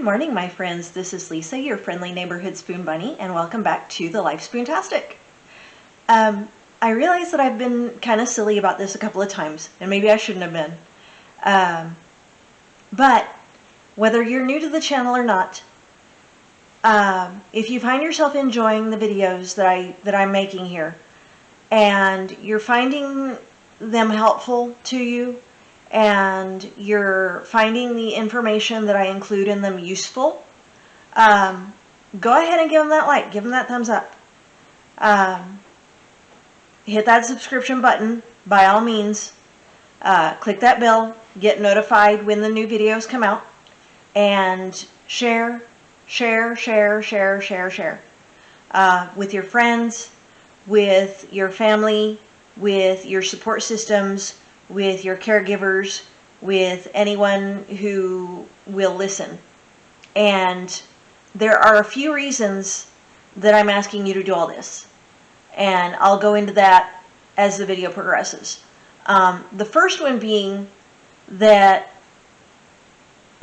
Good morning, my friends. This is Lisa, your friendly neighborhood spoon bunny, and welcome back to the Life Spoontastic. I realize that I've been kind of silly about this a couple of times, and maybe I shouldn't have been. But whether you're new to the channel or not, if you find yourself enjoying the videos that I'm making here, and you're finding them helpful to you, and you're finding the information that I include in them useful, go ahead and give them that like, give them that thumbs up. Hit that subscription button, by all means. Click that bell, get notified when the new videos come out, and share with your friends, with your family, with your support systems, with your caregivers, with anyone who will listen. And there are a few reasons that I'm asking you to do all this, and I'll go into that as the video progresses. The first one being that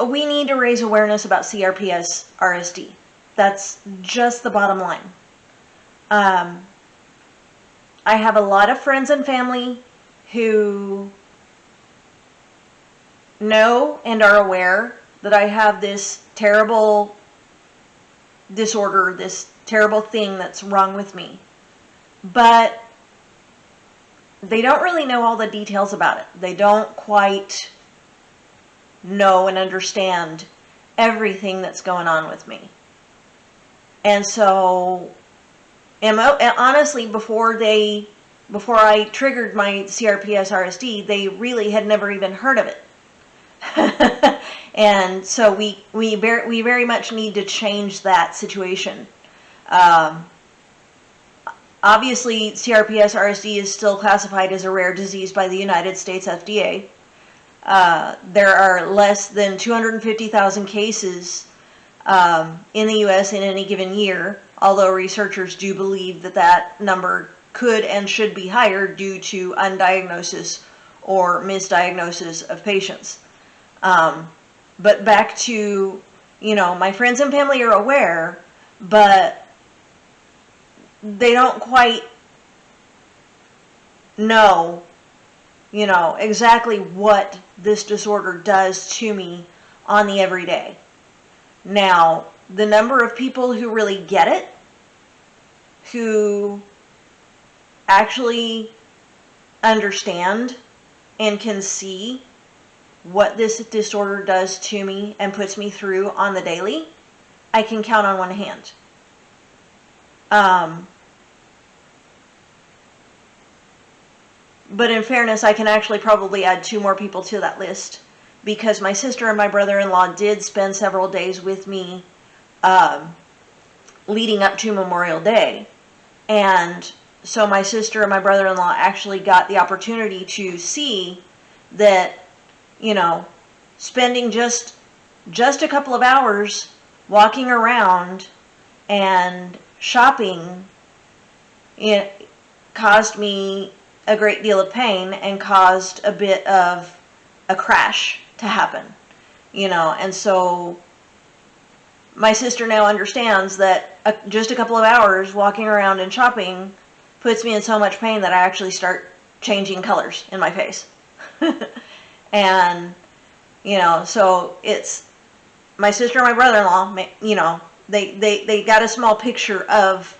we need to raise awareness about CRPS RSD. That's just the bottom line. I have a lot of friends and family who know and are aware that I have this terrible disorder, this terrible thing that's wrong with me. But they don't really know all the details about it. They don't quite know and understand everything that's going on with me. And so, honestly, before I triggered my CRPS RSD, they really had never even heard of it. And so we very much need to change that situation. Obviously, CRPS RSD is still classified as a rare disease by the United States FDA. There are less than 250,000 cases in the U.S. in any given year, although researchers do believe that that number could and should be higher due to undiagnosis or misdiagnosis of patients. But back to, my friends and family are aware, but they don't quite know, exactly what this disorder does to me on the everyday. Now, the number of people who really get it, who actually understand and can see what this disorder does to me and puts me through on the daily, I can count on one hand. But in fairness, I can actually probably add 2 more people to that list, because my sister and my brother-in-law did spend several days with me leading up to Memorial Day. And so my sister and my brother-in-law actually got the opportunity to see that, spending just a couple of hours walking around and shopping, it caused me a great deal of pain and caused a bit of a crash to happen, and so my sister now understands that just a couple of hours walking around and shopping puts me in so much pain that I actually start changing colors in my face. And, so it's my sister and my brother-in-law, they got a small picture of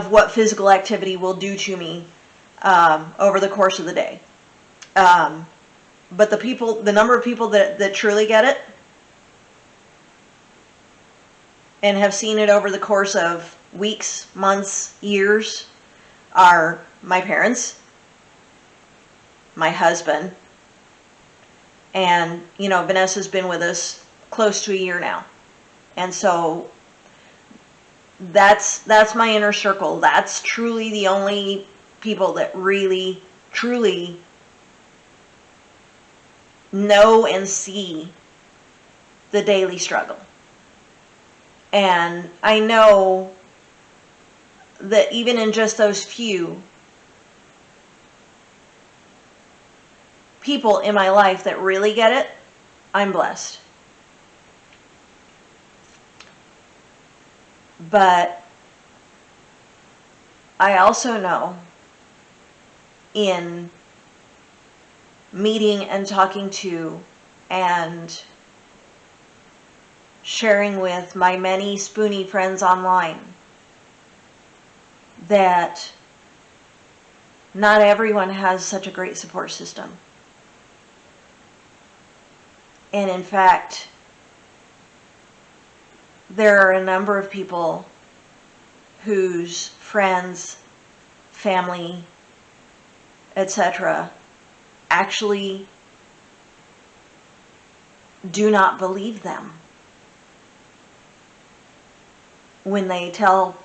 what physical activity will do to me over the course of the day. But the number of people that truly get it and have seen it over the course of weeks, months, years are my parents, my husband, and, Vanessa's been with us close to a year now. And so that's my inner circle. That's truly the only people that really, truly know and see the daily struggle. And I know that even in just those few people in my life that really get it, I'm blessed. But I also know, in meeting and talking to and sharing with my many spoonie friends online, that not everyone has such a great support system. And in fact, there are a number of people whose friends, family, etc. actually do not believe them when they tell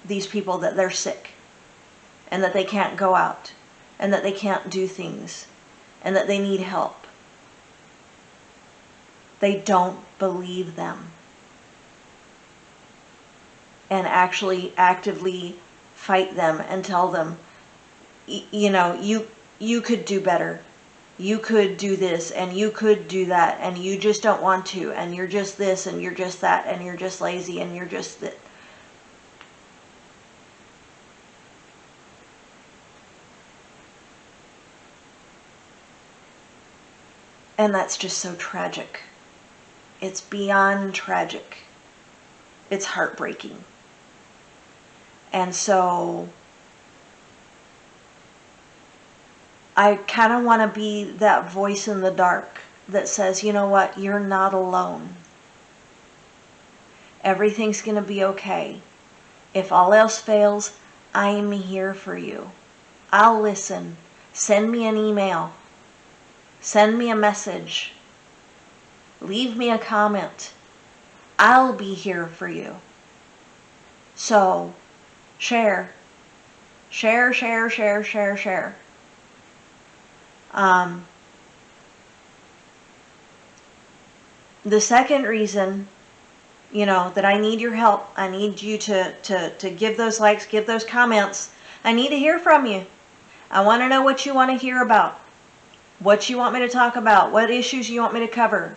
these people that they're sick and that they can't go out and that they can't do things and that they need help. They don't believe them and actually actively fight them and tell them, you know, you could do better. You could do this and you could do that and you just don't want to, and you're just this and you're just that and you're just lazy and you're just that. And that's just so tragic. It's beyond tragic. It's heartbreaking. And so I kind of want to be that voice in the dark that says, you know what, you're not alone. Everything's going to be okay. If all else fails, I'm here for you. I'll listen. Send me an email. Send me a message. Leave me a comment. I'll be here for you. So, share. Share, share, share, share, share. The second reason, you know, that I need your help, I need you to give those likes, give those comments. I need to hear from you. I want to know what you want to hear about, what you want me to talk about, what issues you want me to cover.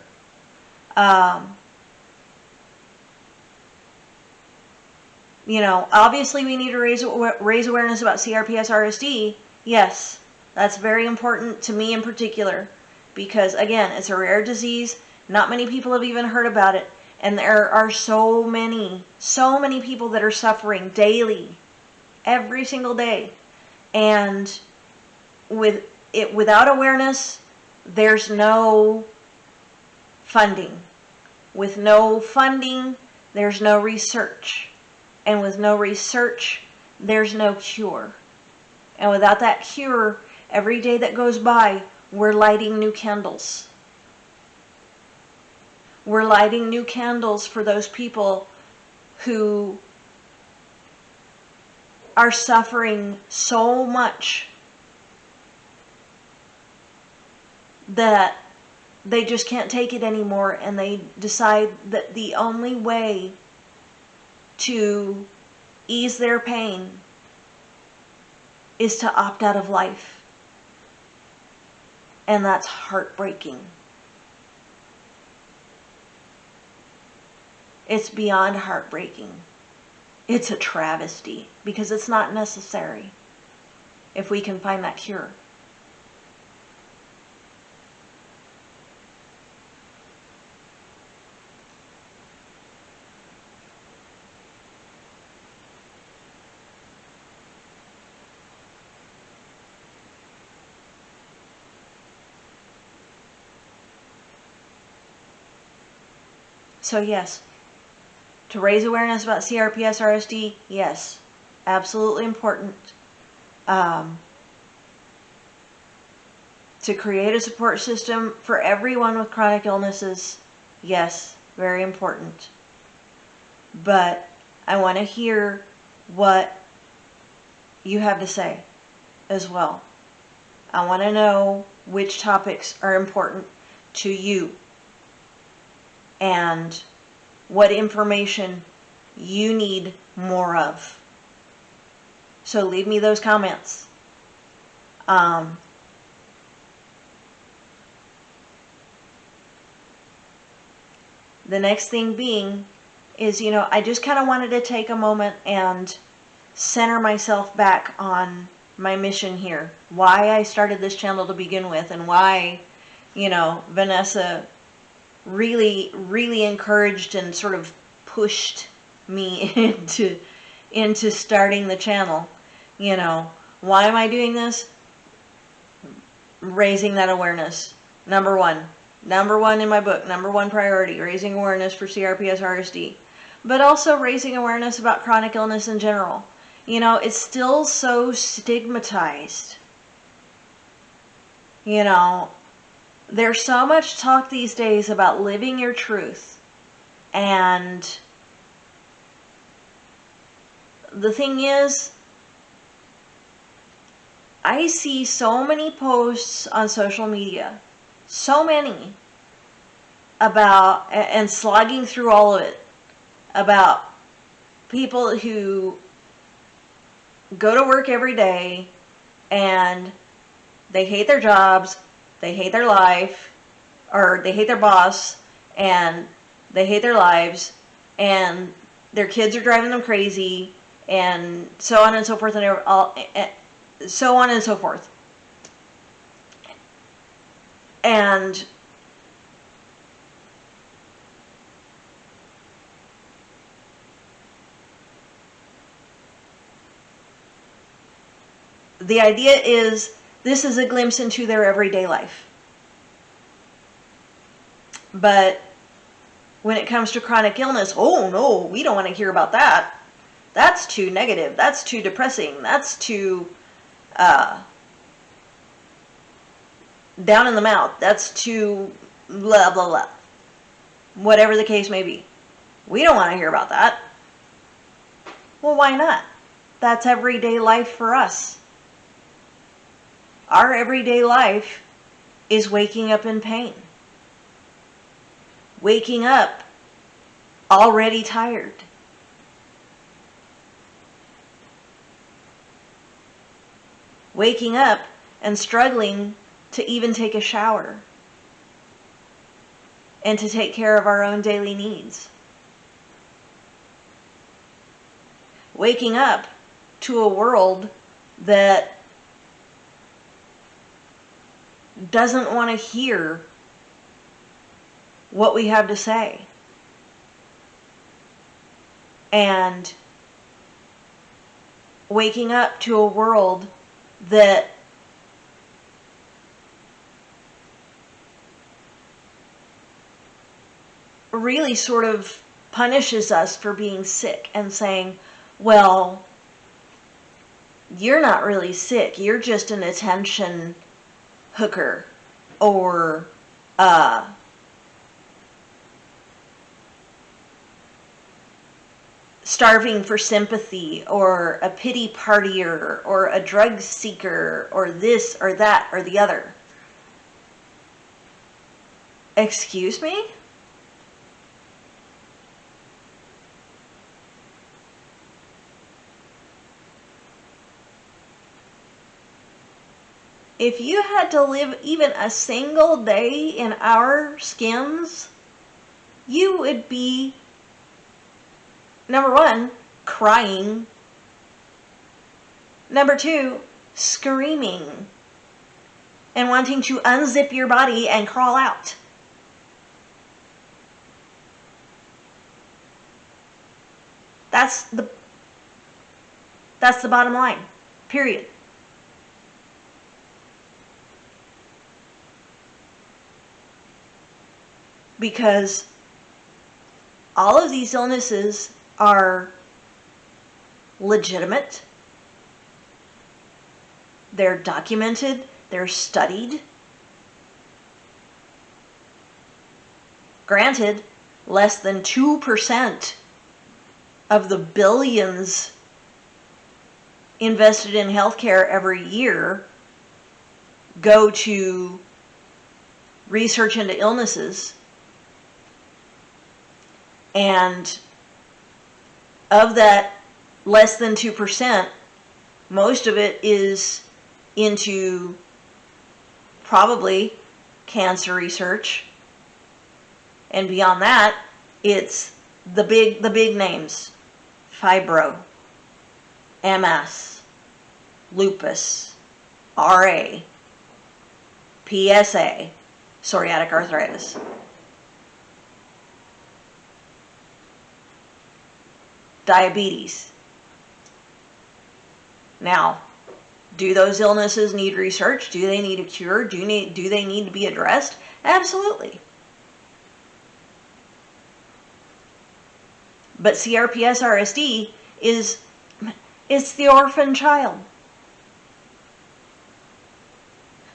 You know, obviously we need to raise awareness about CRPS RSD. Yes, that's very important to me in particular, because again, it's a rare disease. Not many people have even heard about it, and there are so many people that are suffering daily, every single day. And without awareness, there's no funding. With no funding, there's no research. And with no research, there's no cure. And without that cure, every day that goes by, we're lighting new candles. We're lighting new candles for those people who are suffering so much that they just can't take it anymore, and they decide that the only way to ease their pain is to opt out of life. And that's heartbreaking. It's beyond heartbreaking. It's a travesty, because it's not necessary if we can find that cure. So yes, to raise awareness about CRPS RSD, yes, absolutely important. To create a support system for everyone with chronic illnesses, yes, very important. But I want to hear what you have to say as well. I want to know which topics are important to you and what information you need more of. So leave me those comments. the next thing being is, I just kind of wanted to take a moment and center myself back on my mission here. Why I started this channel to begin with, and why, Vanessa really, really encouraged and sort of pushed me into starting the channel. Why am I doing this? Raising that awareness. Number one in my book, number one priority, raising awareness for CRPS RSD, but also raising awareness about chronic illness in general. It's still so stigmatized. There's so much talk these days about living your truth. And the thing is, I see so many posts on social media, so many, about, and slogging through all of it, about people who go to work every day and they hate their jobs, they hate their life, or they hate their boss, and they hate their lives, and their kids are driving them crazy, and so on and so forth, and so on and so forth. And the idea is, this is a glimpse into their everyday life. But when it comes to chronic illness, oh no, we don't want to hear about that. That's too negative. That's too depressing. That's too down in the mouth. That's too blah, blah, blah. Whatever the case may be. We don't want to hear about that. Well, why not? That's everyday life for us. Our everyday life is waking up in pain. Waking up already tired. Waking up and struggling to even take a shower and to take care of our own daily needs. Waking up to a world that doesn't want to hear what we have to say. And waking up to a world that really sort of punishes us for being sick and saying, well, you're not really sick, you're just an attention hooker, or starving for sympathy, or a pity partier, or a drug seeker, or this or that or the other. Excuse me? If you had to live even a single day in our skins, you would be, number one, crying. Number two, screaming and wanting to unzip your body and crawl out. That's the bottom line, period. Because all of these illnesses are legitimate, they're documented, they're studied. Granted, less than 2% of the billions invested in healthcare every year go to research into illnesses. And of that less than 2%, most of it is into probably cancer research. And beyond that, It's the big names: fibro, MS, lupus, RA, PSA, psoriatic arthritis. Diabetes. Now, do those illnesses need research? Do they need a cure? Do they need to be addressed? Absolutely. But CRPS RSD it's the orphan child.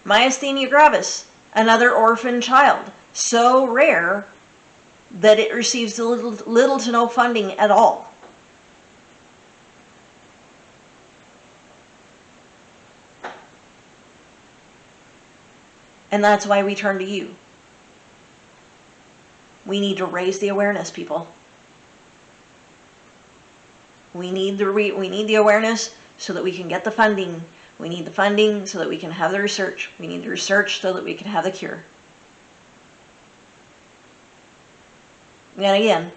Myasthenia gravis, another orphan child, so rare that it receives little to no funding at all. And that's why we turn to you. We need to raise the awareness, people. We need the awareness so that we can get the funding. We need the funding so that we can have the research. We need the research so that we can have the cure. And again,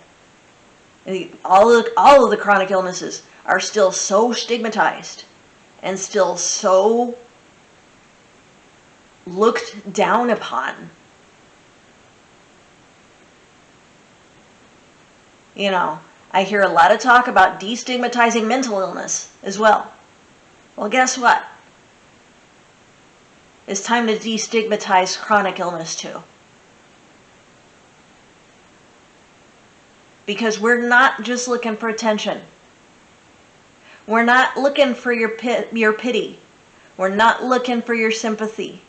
all of the chronic illnesses are still so stigmatized and still so looked down upon. You know, I hear a lot of talk about destigmatizing mental illness as well. Well, guess what? It's time to destigmatize chronic illness too. Because we're not just looking for attention. We're not looking for your pity. We're not looking for your sympathy.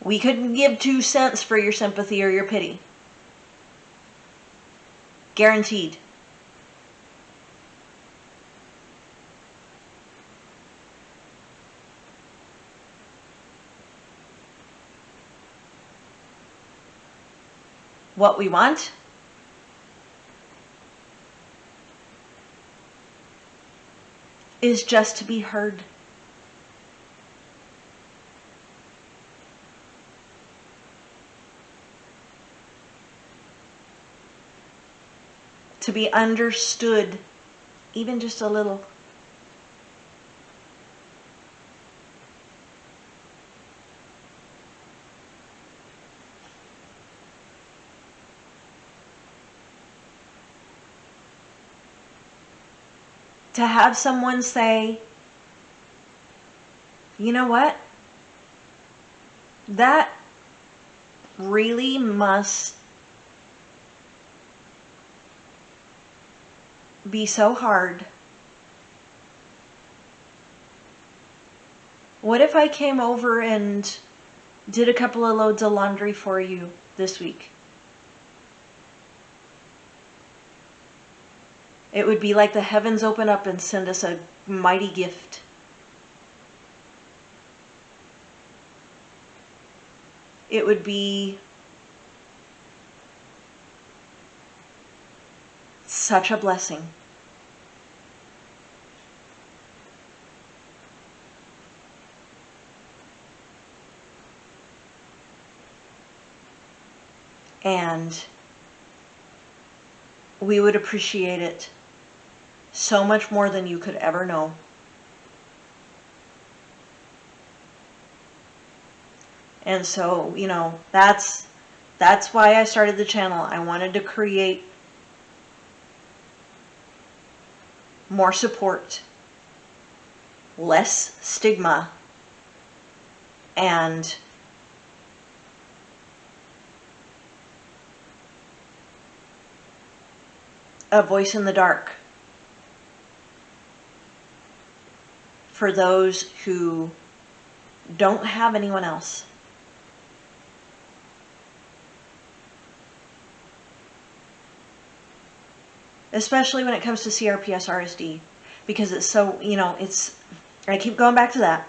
We couldn't give 2 cents for your sympathy or your pity. Guaranteed. What we want is just to be heard. To be understood, even just a little. To have someone say, you know what? That really must be so hard. What if I came over and did a couple of loads of laundry for you this week? It would be like the heavens open up and send us a mighty gift. It would be such a blessing. And we would appreciate it so much more than you could ever know. And so, you know, that's why I started the channel. I wanted to create more support, less stigma, and a voice in the dark for those who don't have anyone else. Especially when it comes to CRPS RSD, because it's so, you know, I keep going back to that.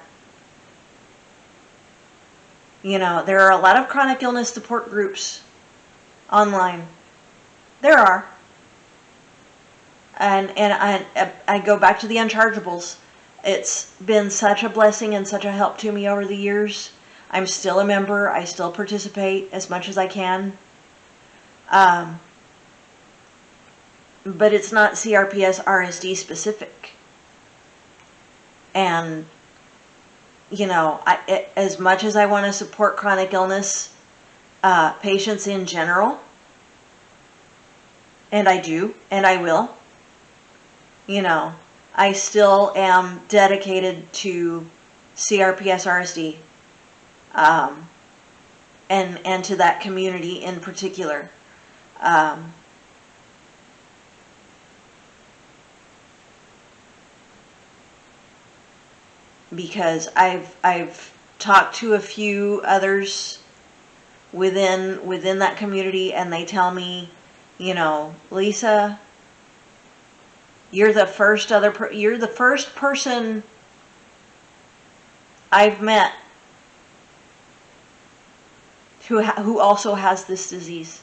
You know, there are a lot of chronic illness support groups online. There are. And I go back to the unchargeables. It's been such a blessing and such a help to me over the years. I'm still a member. I still participate as much as I can. But it's not CRPS RSD specific. And, you know, as much as I want to support chronic illness patients in general, and I do, and I will, you know, I still am dedicated to CRPS RSD, and to that community in particular. Because I've talked to a few others within that community, and they tell me, you know, Lisa, you're the first person I've met who also has this disease.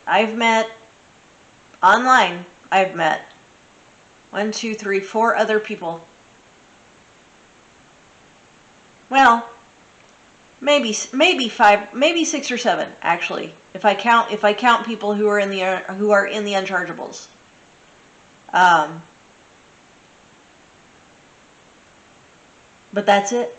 I've met online. I've met 1, 2, 3, 4 other people. Well, maybe 5, maybe 6 or 7 actually, if I count people who are in the unchargeables. But that's it.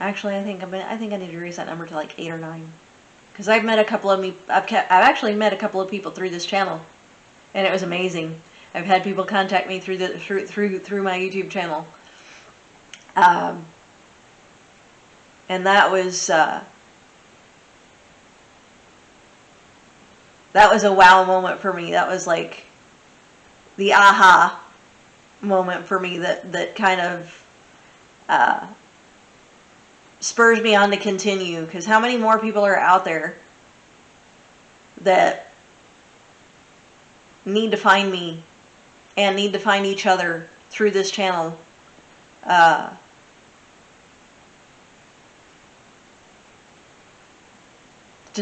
Actually, I think I need to raise that number to like 8 or 9, because I've met a couple of I've actually met a couple of people through this channel, and it was amazing. I've had people contact me through my YouTube channel, and that was a wow moment for me. That was like the aha moment for me that kind of spurs me on to continue, because how many more people are out there that need to find me and need to find each other through this channel, to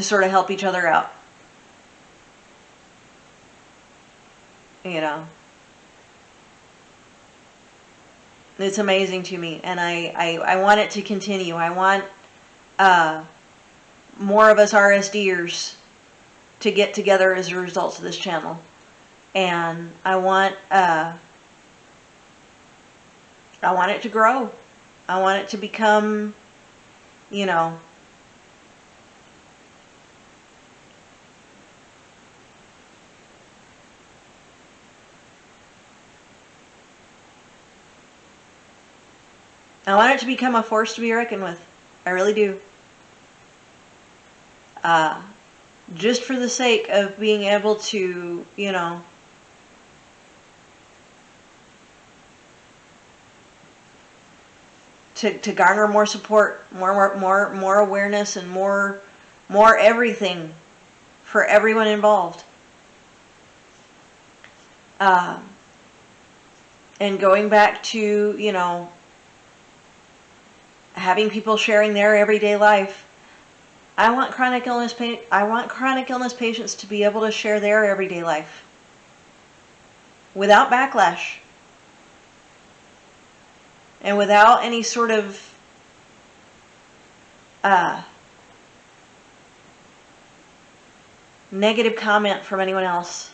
sort of help each other out, you know. It's amazing to me, and I want it to continue. I want more of us RSDers to get together as a result of this channel, and I want it to grow. I want it to become, you know, I want it to become a force to be reckoned with. I really do. Just for the sake of being able to, you know, to garner more support, more awareness, and more everything for everyone involved. And going back to, you know, having people sharing their everyday life. I want chronic illness patients to be able to share their everyday life without backlash and without any sort of negative comment from anyone else,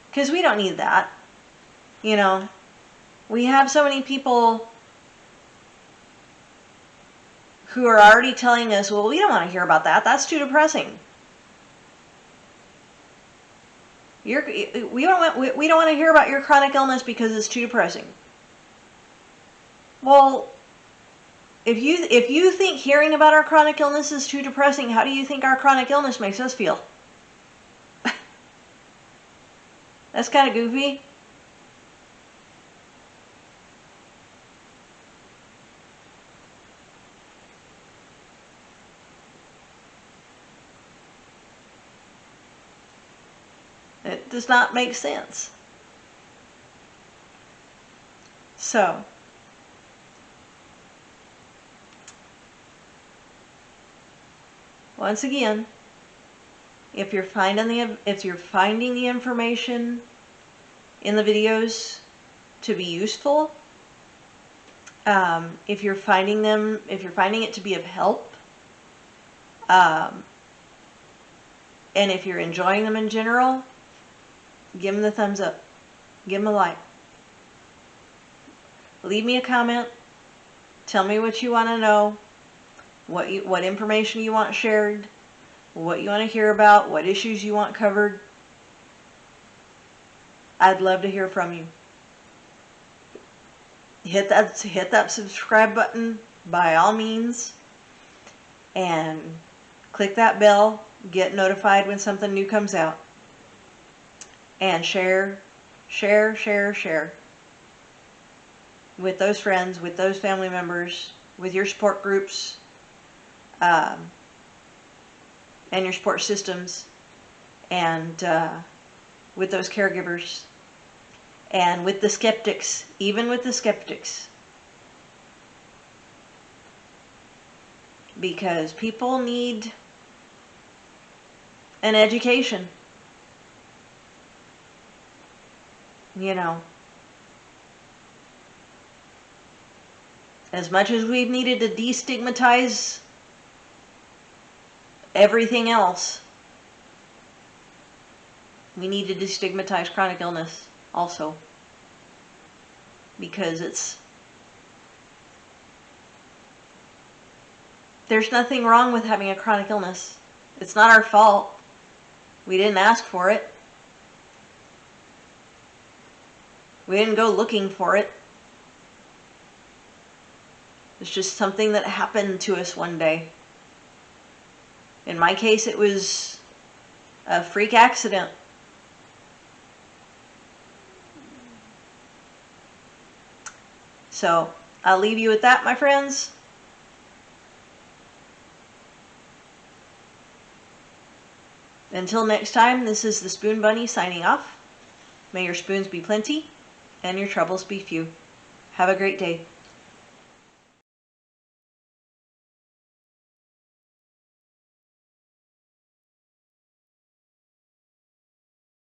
because we don't need that. You know, we have so many people who are already telling us, well, we don't want to hear about that. That's too depressing. We don't want to hear about your chronic illness because it's too depressing. Well, if you think hearing about our chronic illness is too depressing, how do you think our chronic illness makes us feel? That's kind of goofy. It does not make sense. So, once again, if you're finding the information in the videos to be useful, if you're finding it to be of help, and if you're enjoying them in general, give them the thumbs up. Give them a like. Leave me a comment. Tell me what you want to know, what information you want shared, what you want to hear about, what issues you want covered. I'd love to hear from you. Hit that subscribe button by all means, and click that bell. Get notified when something new comes out. And share with those friends, with those family members, with your support groups, and your support systems, and with those caregivers, and with the skeptics, even with the skeptics. Because people need an education. You know, as much as we've needed to destigmatize everything else, we need to destigmatize chronic illness also. Because there's nothing wrong with having a chronic illness. It's not our fault. We didn't ask for it. We didn't go looking for it. It's just something that happened to us one day. In my case, it was a freak accident. So, I'll leave you with that, my friends. Until next time, this is the Spoon Bunny signing off. May your spoons be plenty and your troubles be few. Have a great day.